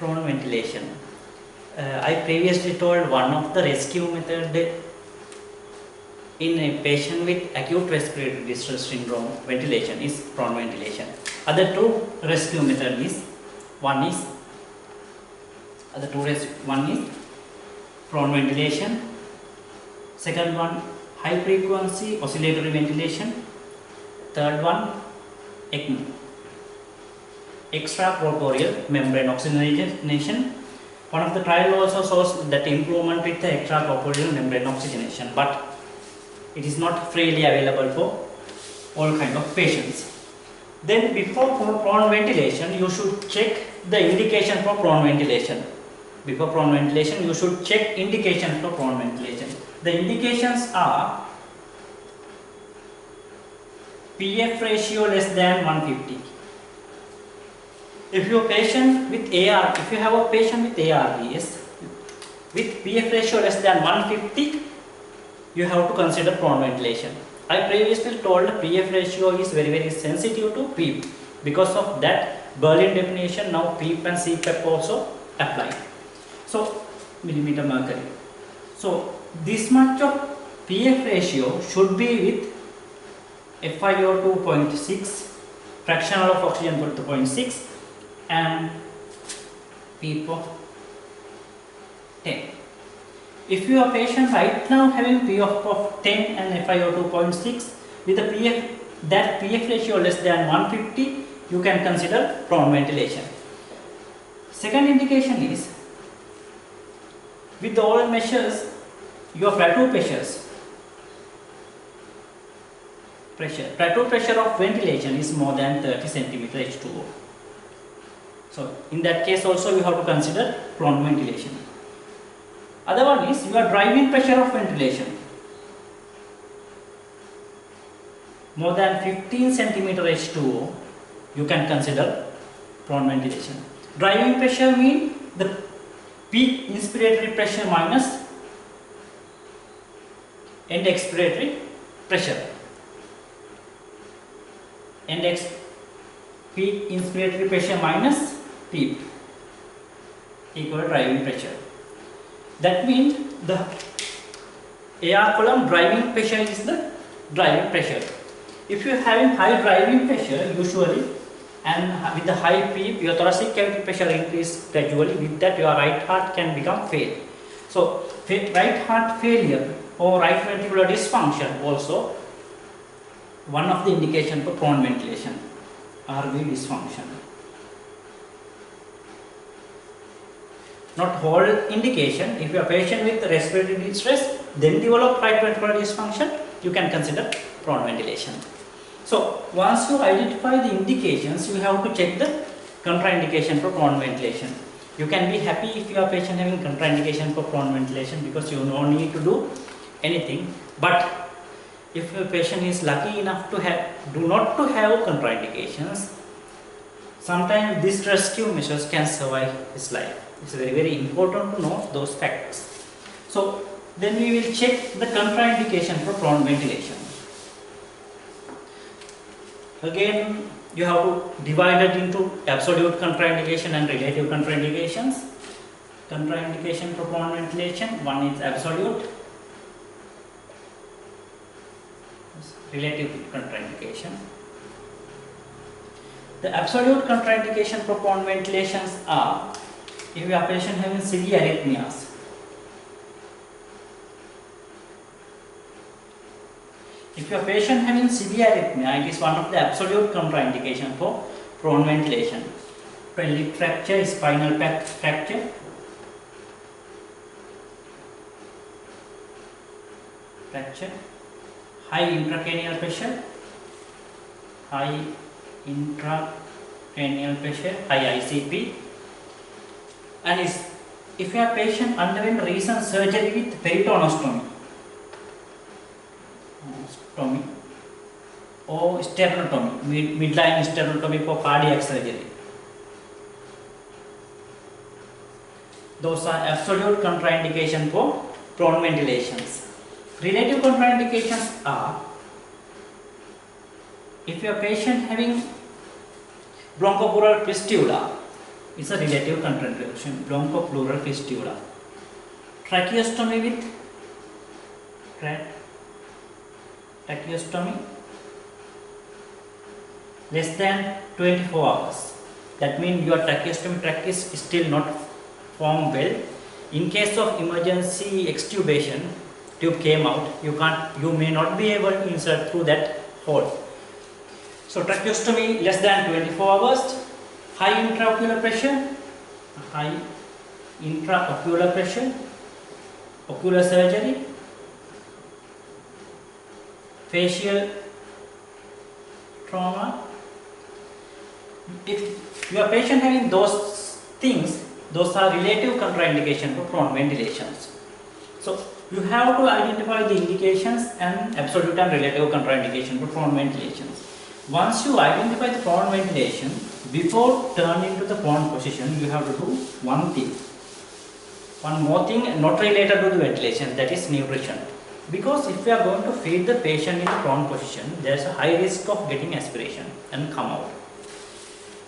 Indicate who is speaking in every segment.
Speaker 1: Prone ventilation. I previously told one of the rescue method in a patient with acute respiratory distress syndrome ventilation is prone ventilation. Other two rescue method is one is prone ventilation. Second one, high frequency oscillatory ventilation. Third one, ECMO, extracorporeal membrane oxygenation. One of the trial also shows that improvement with the extracorporeal membrane oxygenation, but it is not freely available for all kind of patients. Then before prone ventilation, you should check the indication for prone ventilation. Before prone ventilation, you should check indication for prone ventilation. The indications are PF ratio less than 150. If you have a patient with ARDS with PF ratio less than 150, you have to consider prone ventilation. I previously told PF ratio is very sensitive to PEEP. Because of that, Berlin definition, now PEEP and CPAP also applied. So millimeter mercury. So this much of PF ratio should be with FiO2 0.6, fractional of oxygen 0.6 and PEEP of 10. If your patient right now having PF of 10 and FiO2 0.6 with a PF ratio less than 150, you can consider prone ventilation. Second indication is with all measures, your plateau pressure of ventilation is more than 30 cm H2O. So in that case also you have to consider prone ventilation. Other one is your driving pressure of ventilation more than 15 cm H2O, you can consider prone ventilation. Driving pressure means the peak inspiratory pressure minus end expiratory pressure. Peak inspiratory pressure minus PEEP equal to driving pressure. That means the AR column driving pressure is the driving pressure. If you are having high driving pressure usually and with the high PEEP, your thoracic cavity pressure increase gradually. With that, your right heart can become fail. So right heart failure or right ventricular dysfunction also one of the indication for prone ventilation, RV dysfunction. Not whole indication. If you are patient with respiratory distress, then develop right ventricular dysfunction, you can consider prone ventilation. So once you identify the indications, you have to check the contraindication for prone ventilation. You can be happy if your patient having contraindication for prone ventilation because you don't need to do anything. But if your patient is lucky enough to have contraindications, sometimes these rescue measures can survive his life. It's very important to know those factors. So then we will check the contraindication for prone ventilation. Again, you have to divide it into absolute contraindication and relative contraindications. Contraindication for prone ventilation, one is absolute, relative contraindication. The absolute contraindication for prone ventilations are if your patient having severe arrhythmias, if your patient having severe arrhythmia, it is one of the absolute contraindication for prone ventilation. Pelvic fracture, spinal fracture, high intracranial pressure, high ICP, and if your patient underwent recent surgery with peritoneostomy or sternotomy, midline sternotomy for cardiac surgery. Those are absolute contraindication for prone ventilations. Relative contraindications are if your patient having bronchopleural fistula is a relative contraction, bronchopleural fistula. Tracheostomy with tracheostomy less than 24 hours. That means your tracheostomy tract is still not formed well. In case of emergency extubation, tube came out, you may not be able to insert through that hole. So tracheostomy less than 24 hours, high intraocular pressure, ocular surgery, facial trauma. If your patient having those things, those are relative contraindication for prone ventilations. So you have to identify the indications and absolute and relative contraindication for prone ventilations. Once you identify the prone ventilation, before turning to the prone position, you have to do one thing. One more thing not related to the ventilation, that is nutrition. Because if you are going to feed the patient in the prone position, there is a high risk of getting aspiration and come out.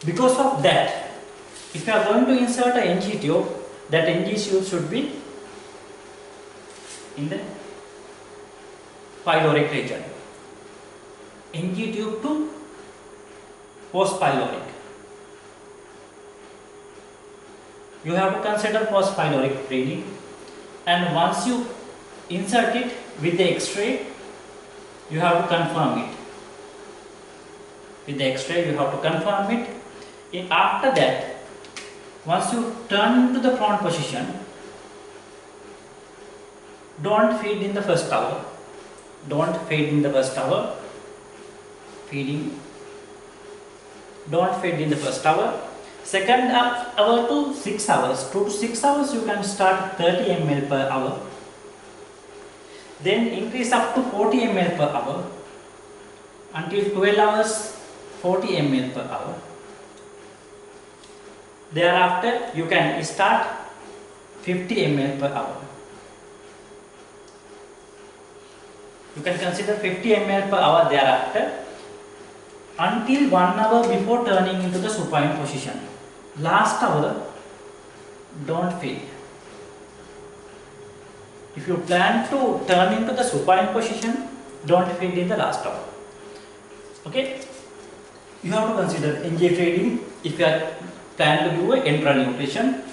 Speaker 1: Because of that, if you are going to insert a NG tube, that NG tube should be in the pyloric region. NG tube to post pyloric. You have to consider post pyloric breathing, and once you insert it with the X-ray, you have to confirm it. With the X-ray, you have to confirm it. After that, once you turn to the prone position, don't feed in the first hour. Don't feed in the first hour. Don't feed in the first hour. Second hour to 6 hours. 2 to 6 hours you can start 30 ml per hour. Then increase up to 40 ml per hour. Until 12 hours, 40 ml per hour. Thereafter, you can start 50 ml per hour. You can consider 50 ml per hour thereafter until 1 hour before turning into the supine position. Last hour, don't feed. If you plan to turn into the supine position, don't feed in the last hour. Okay? You have to consider NG feeding if you are plan to do a enteral nutrition.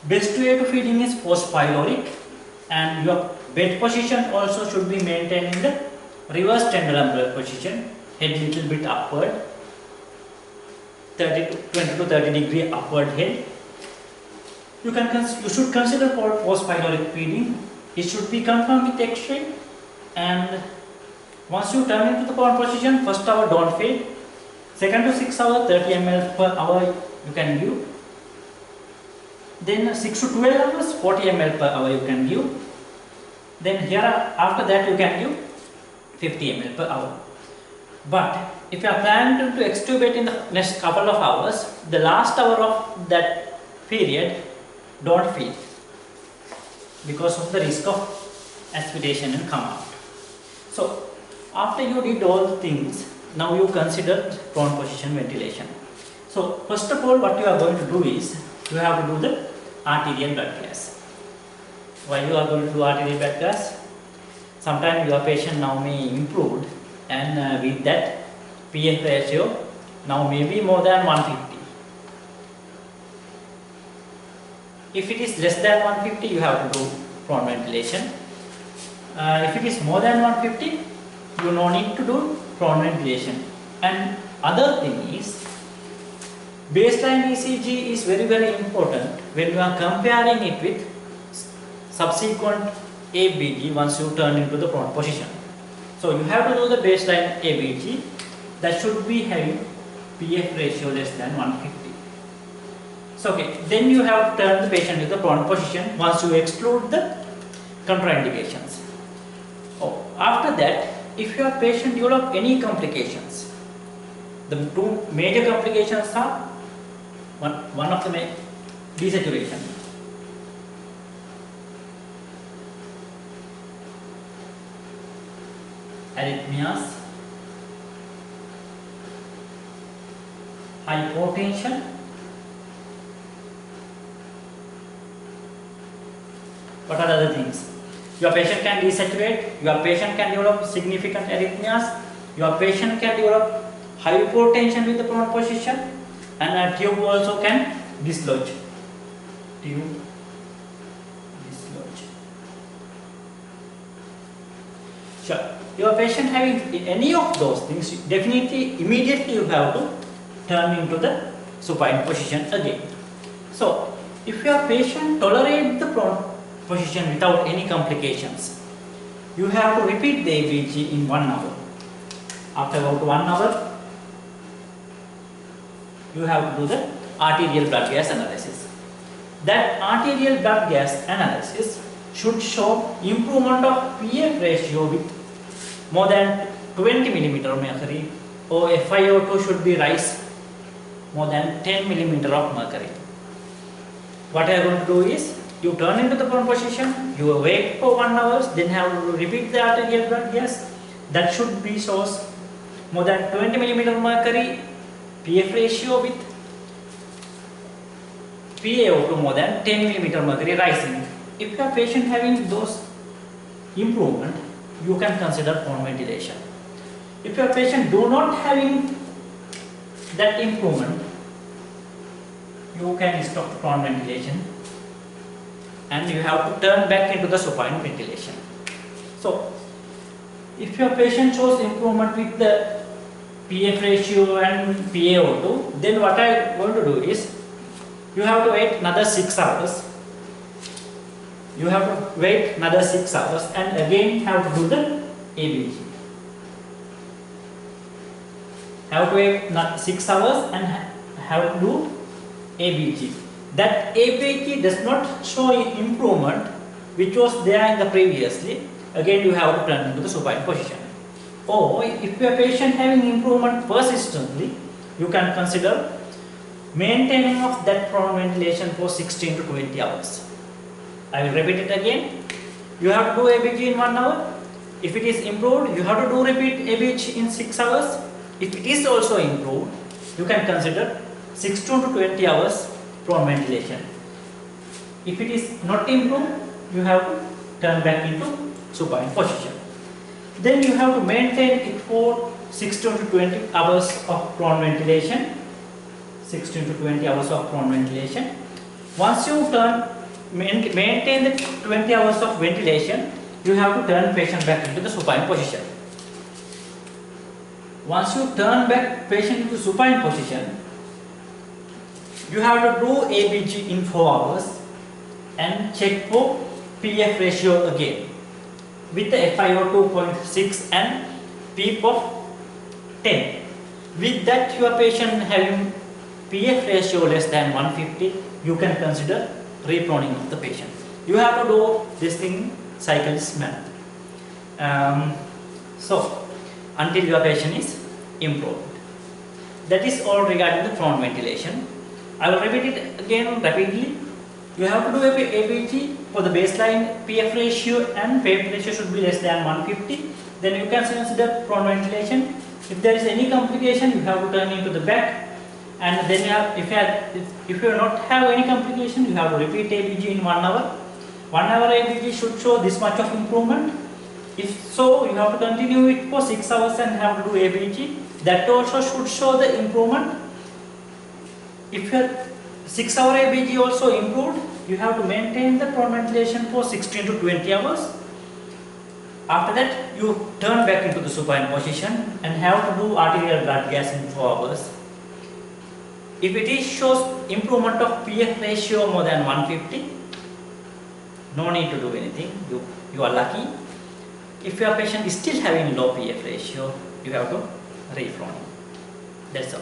Speaker 1: Best way to feeding is post pyloric, and your bed position also should be maintained in the reverse tender position, head little bit upward, 20 to 30 degree upward head. You should consider for post pyloric feeding. It should be confirmed with X-ray, and once you turn into the prone position, first hour don't feed. Second to 6 hours, 30 ml per hour you can give. Then 6 to 12 hours, 40 ml per hour you can give. Then here after that you can give 50 ml per hour. But if you are planning to extubate in the next couple of hours, the last hour of that period, don't feed because of the risk of aspiration and come out. So after you did all the things, now you consider prone position ventilation. So first of all, what you are going to do is you have to do the arterial blood gas. Why you are going to do arterial blood gas? Sometimes your patient now may improve, and with that PF ratio now may be more than 150. If it is less than 150, you have to do prone ventilation. If it is more than 150, you no need to do prone ventilation. And other thing is, baseline ECG is very important when you are comparing it with subsequent ABG once you turn into the prone position. So you have to do the baseline ABG that should be having PF ratio less than 150. So okay, then you have to turn the patient to the prone position once you exclude the contraindications. After that, if your patient develop any complications, the two major complications are one of the desaturation. Arrhythmias, hypotension, What are the other things? Your patient can desaturate, your patient can develop significant arrhythmias, your patient can develop hypotension with the prone position, and a tube also can dislodge. Tube dislodge. Sure. Your patient having any of those things, definitely immediately you have to turn into the supine position again. So, if your patient tolerates the prone position without any complications, you have to repeat the ABG in 1 hour. After about 1 hour, you have to do the arterial blood gas analysis. That arterial blood gas analysis should show improvement of PF ratio with more than 20 mm of mercury, or FiO2 should be rise more than 10 mm of mercury. What I am going to do is, you turn into the prone position, you wait for 1 hour, then have to repeat the arterial blood gas. That should be shows more than 20 mm of mercury, PF ratio with PaO2 more than 10 mm mercury rising. If your patient having those improvement, you can consider prone ventilation. If your patient do not having that improvement, you can stop the prone ventilation and you have to turn back into the supine ventilation. So, if your patient shows improvement with the PF ratio and PaO2, then what I am going to do is, you have to wait another 6 hours. You have to wait another 6 hours and again have to do the ABG. Have to wait 6 hours and have to do ABG. That ABG does not show improvement which was there in the previously. Again you have to turn into the supine position. Or if your patient having improvement persistently, you can consider maintaining of that prone ventilation for 16 to 20 hours. I will repeat it again. You have to do ABG in 1 hour. If it is improved, you have to do repeat ABG in 6 hours. If it is also improved, you can consider 16 to 20 hours prone ventilation. If it is not improved, you have to turn back into supine position. Then you have to maintain it for 16 to 20 hours of prone ventilation. 16 to 20 hours of prone ventilation. Once you maintain the 20 hours of ventilation, you have to turn patient back into the supine position. Once you turn back patient into supine position, you have to do ABG in 4 hours and check for PF ratio again with the FiO2 0.6 and PEEP of 10. With that, your patient having PF ratio less than 150, you can consider reproning of the patient. You have to do this thing cycles manner. So, until your patient is improved. That is all regarding the prone ventilation. I will repeat it again rapidly. You have to do ABG for the baseline PF ratio and PEEP ratio should be less than 150. Then you can consider prone ventilation. If there is any complication, you have to turn into the back. And then if you not have any complication, you have to repeat ABG in 1 hour. 1 hour ABG should show this much of improvement. If so, you have to continue it for 6 hours and have to do ABG. That also should show the improvement. If your 6 hour ABG also improved, you have to maintain the prone ventilation for 16 to 20 hours. After that, you turn back into the supine position and have to do arterial blood gas in 4 hours. If it shows improvement of PF ratio more than 150, no need to do anything, you are lucky. If your patient is still having low PF ratio, you have to refrone. That's all.